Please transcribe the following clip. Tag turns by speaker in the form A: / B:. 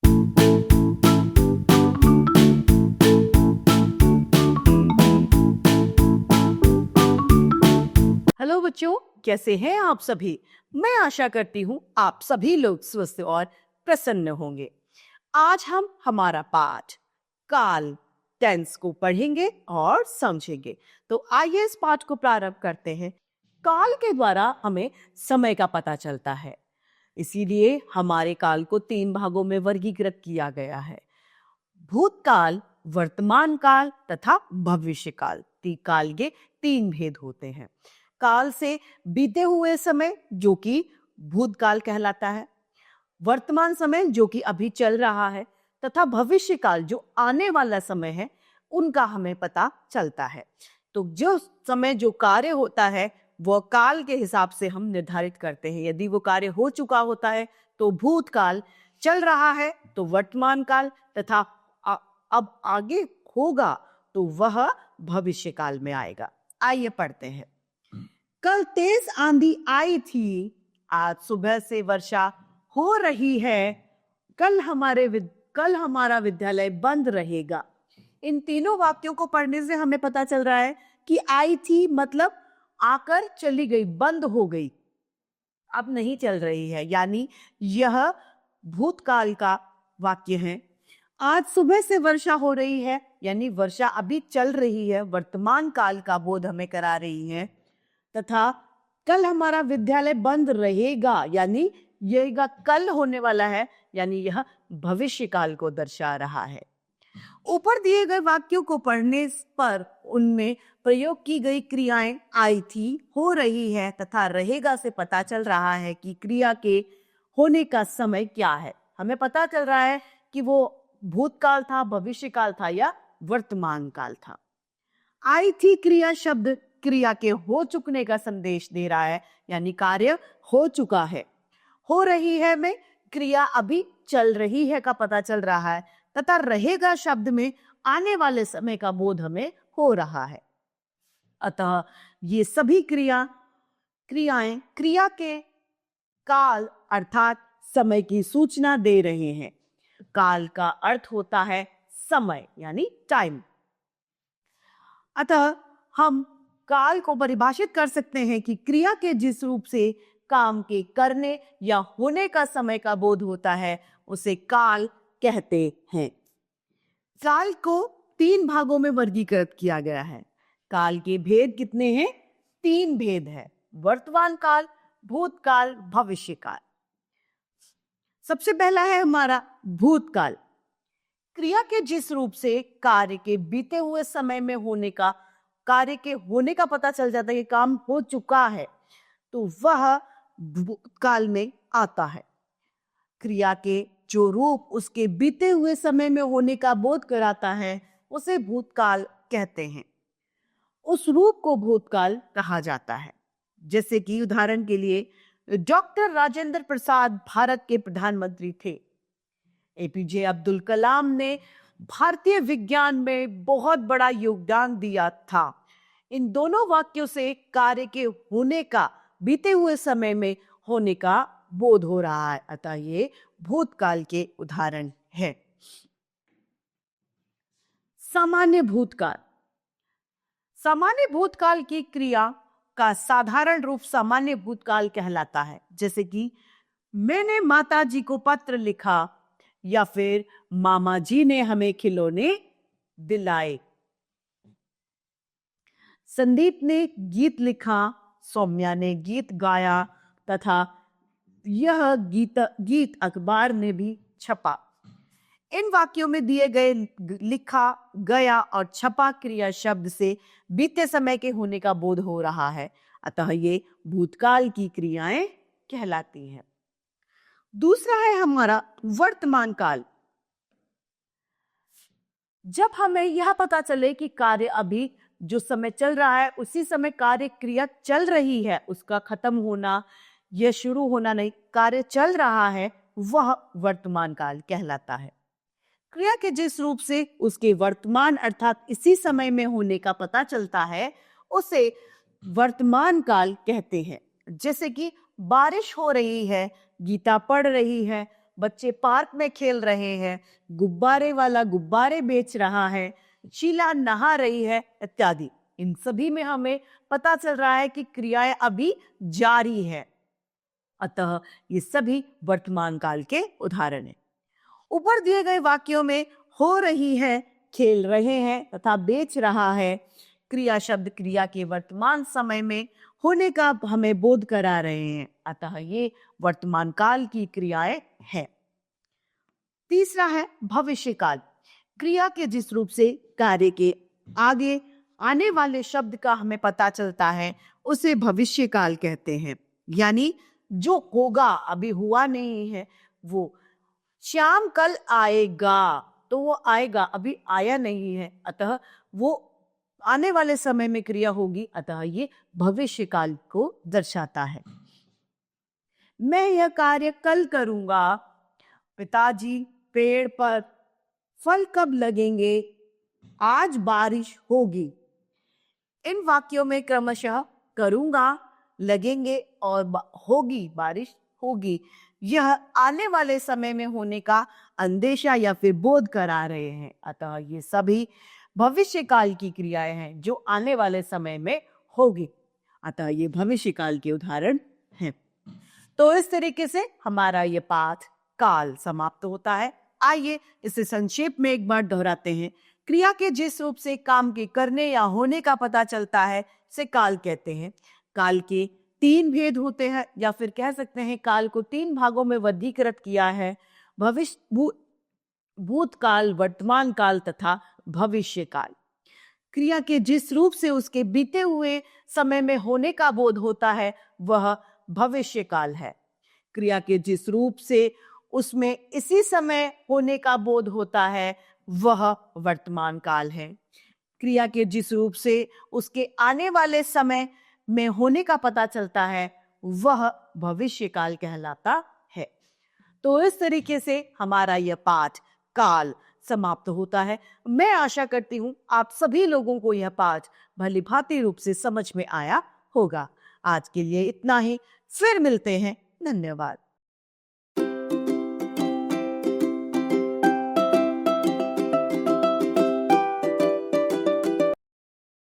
A: Hello बच्चों, कैसे हैं आप सभी। मैं आशा करती हूँ आप सभी लोग स्वस्थ और प्रसन्न होंगे। आज हम हमारा पाठ काल टेंस को पढ़ेंगे और समझेंगे। तो आइए इस पाठ को प्रारंभ करते हैं। काल के द्वारा हमें समय का पता चलता है, इसीलिए हमारे काल को 3 भागों में वर्गीकृत किया गया है। भूतकाल, वर्तमान काल तथा भविष्य काल। काल के 3 भेद होते हैं। काल से बीते हुए समय जो कि भूतकाल कहलाता है, वर्तमान समय जो कि अभी चल रहा है तथा भविष्य काल जो आने वाला समय है, उनका हमें पता चलता है। तो जो समय जो कार्य होता है वो काल के हिसाब से हम निर्धारित करते हैं। यदि वो कार्य हो चुका होता है तो भूतकाल, चल रहा है तो वर्तमान काल तथा अब आगे होगा तो वह भविष्य काल में आएगा। आइए पढ़ते हैं। कल तेज आंधी आई थी, आज सुबह से वर्षा हो रही है, कल हमारा विद्यालय बंद रहेगा। इन तीनों वाक्यों को पढ़ने से हमें पता चल रहा है कि आई थी मतलब आकर चली गई, बंद हो गई, अब नहीं चल रही है, यानी यह भूतकाल का वाक्य है। आज सुबह से वर्षा हो रही है, यानी वर्षा अभी चल रही है, वर्तमान काल का बोध हमें करा रही है। तथा कल हमारा विद्यालय बंद रहेगा, यानी यह कल होने वाला है, यानी यह भविष्य काल को दर्शा रहा है। ऊपर दिए गए वाक्यों को पढ़ने पर उनमें प्रयोग की गई क्रियाएं आई थी, हो रही है तथा रहेगा से पता चल रहा है कि क्रिया के होने का समय क्या है। हमें पता चल रहा है कि वो भूतकाल था, भविष्य काल था या वर्तमान काल था। आई थी क्रिया शब्द क्रिया के हो चुकने का संदेश दे रहा है, यानी कार्य हो चुका है। हो रही है में क्रिया अभी चल रही है का पता चल रहा है तथा रहेगा शब्द में आने वाले समय का बोध हमें हो रहा है। अतः ये सभी क्रियाएं क्रिया के काल अर्थात समय की सूचना दे रहे हैं। काल का अर्थ होता है समय, यानी टाइम। अतः हम काल को परिभाषित कर सकते हैं कि क्रिया के जिस रूप से काम के करने या होने का समय का बोध होता है उसे काल कहते हैं। काल को 3 भागों में वर्गीकृत किया गया है। काल के भेद कितने हैं? 3 भेद है, वर्तमान काल, भूतकाल, भविष्य काल। सबसे पहला है हमारा भूतकाल। क्रिया के जिस रूप से कार्य के बीते हुए समय में कार्य के होने का पता चल जाता है कि काम हो चुका है, तो वह भूतकाल में आता है। क्रिया के जो रूप उसके बीते हुए समय में होने का बोध कराता है उसे भूतकाल कहते हैं। उस रूप को भूतकाल कहा जाता है। जैसे कि उदाहरण के लिए डॉक्टर राजेंद्र प्रसाद भारत के प्रधानमंत्री थे। एपीजे अब्दुल कलाम ने भारतीय विज्ञान में बहुत बड़ा योगदान दिया था। इन दोनों वाक्यों से कार्य के होने का, बीते हुए समय में होने का बोध हो रहा है, अतः ये भूतकाल के उदाहरण है। सामान्य भूतकाल। सामान्य भूतकाल की क्रिया का साधारण रूप सामान्य भूतकाल कहलाता है। जैसे कि मैंने माताजी को पत्र लिखा, या फिर मामा जी ने हमें खिलौने दिलाए। संदीप ने गीत लिखा, सौम्या ने गीत गाया तथा यह गीत अखबार में भी छपा। इन वाक्यों में दिए गए लिखा, गया और छपा क्रिया शब्द से बीते समय के होने का बोध हो रहा है, अतः ये भूतकाल की क्रियाएं कहलाती हैं। दूसरा है हमारा वर्तमान काल। जब हमें यह पता चले कि कार्य अभी जो समय चल रहा है उसी समय कार्य क्रिया चल रही है, उसका खत्म होना यह शुरू होना नहीं, कार्य चल रहा है, वह वर्तमान काल कहलाता है। क्रिया के जिस रूप से उसके वर्तमान अर्थात इसी समय में होने का पता चलता है उसे वर्तमान काल कहते हैं। जैसे कि बारिश हो रही है, गीता पढ़ रही है, बच्चे पार्क में खेल रहे हैं, गुब्बारे वाला गुब्बारे बेच रहा है, शीला नहा रही है, इत्यादि। इन सभी में हमें पता चल रहा है कि क्रियाएं अभी जारी है, अतः ये सभी वर्तमान काल के उदाहरण हैं। ऊपर दिए गए वाक्यों में हो रही है, खेल रहे हैं तथा बेच रहा है क्रिया शब्द क्रिया के वर्तमान समय में होने का हमें बोध करा रहे हैं, अतः ये वर्तमान काल की क्रियाएं हैं। तीसरा है भविष्य काल। क्रिया के जिस रूप से कार्य के आगे आने वाले शब्द का हमें पता चलता है उसे भविष्य काल कहते हैं। यानी जो होगा, अभी हुआ नहीं है, वो श्याम कल आएगा, तो वो आएगा, अभी आया नहीं है, अतः वो आने वाले समय में क्रिया होगी, अतः ये भविष्य काल को दर्शाता है। मैं यह कार्य कल करूंगा, पिताजी पेड़ पर फल कब लगेंगे, आज बारिश होगी। इन वाक्यों में क्रमशः करूंगा, लगेंगे और होगी, बारिश होगी, यह आने वाले समय में होने का अंदेशा या फिर बोध करा रहे हैं, अतः ये सभी भविष्य काल की क्रियाएं हैं जो आने वाले समय में होगी, अतः ये भविष्य काल के उदाहरण हैं। तो इस तरीके से हमारा ये पाठ काल समाप्त होता है। आइए इसे संक्षेप में एक बार दोहराते हैं। क्रिया के जिस रूप से काम के करने या होने का पता चलता है से काल कहते हैं। काल के 3 भेद होते हैं, या फिर कह सकते हैं काल को 3 भागों में वर्गीकृत किया है: भविष्य, भूतकाल, वर्तमान काल तथा भविष्य काल। क्रिया के जिस रूप से उसके बीते हुए समय में होने का बोध होता है वह भविष्य काल है। क्रिया के जिस रूप से उसमें इसी समय होने का बोध होता है वह वर्तमान काल है। क्रिया के जिस रूप से उसके आने वाले समय में होने का पता चलता है वह भविष्य काल कहलाता है। तो इस तरीके से हमारा यह पाठ काल समाप्त होता है। मैं आशा करती हूं आप सभी लोगों को यह पाठ भली भांति रूप से समझ में आया होगा। आज के लिए इतना ही, फिर मिलते हैं। धन्यवाद।